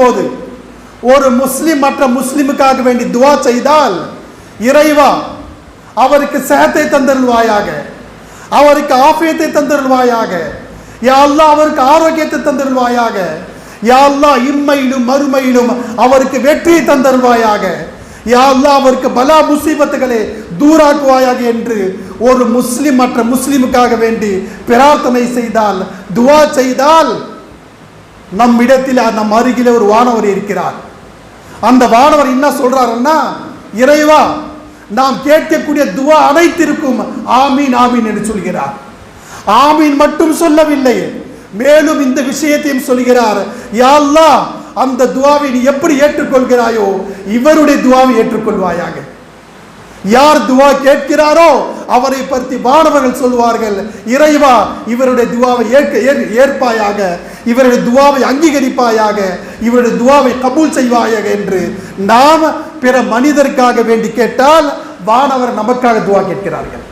போது ஒரு முஸ்லிம் மற்ற முஸ்லிமுக்காக வேண்டி துவா செய்தால், இறைவா அவருக்கு சேஹத்தை தந்தருள்வாயாக, அவருக்கு ஆஃபியத்தை தந்தருள்வாயாக, யா அல்லாஹ் அவருக்கு ஆரோக்கியத்தை தந்தருள்வாயாக, யா அல்லாஹ் இம்மையிலும் மறுமையிலும் அவருக்கு வெற்றியை தந்தருள்வாயாக, யா அல்லாஹ் அவருக்கு பலா முசீபத்துகளை தூராக்குவாயாக என்று ஒரு முஸ்லிம் மற்ற முஸ்லிமுக்காக வேண்டி பிரார்த்தனை செய்தால், துவா செய்தால், நம் இடத்தில் நம் அருகிலே ஒரு வானவர் இருக்கிறார். அந்த வானவர் என்ன சொல்றாருன்னா, இறைவா நாம் கேட்கக்கூடிய துவா அனைத்திற்கும் ஆமீன் ஆமீன் என்று சொல்கிறார். ஆமீன் மட்டும் சொல்லவில்லை, மேலும் இந்த விஷயத்தையும் சொல்கிறார், யா அல்லாஹ் அந்த துவாவை நீ எப்படி ஏற்றுக்கொள்கிறாயோ இவருடைய துவாவை ஏற்றுக்கொள்வாயாக. யார் துவா கேட்கிறாரோ அவரை பற்றி வானவர்கள் சொல்வார்கள், இறைவா இவருடைய துவாவை ஏற்பாயாக, இவருடைய துவாவை அங்கீகரிப்பாயாக, இவருடைய துவாவை கபூல் செய்வாயாக என்று நாம் பிற மனிதருக்காக வேண்டி கேட்டால் வானவர் நமக்காக துவா கேட்கிறார்கள்.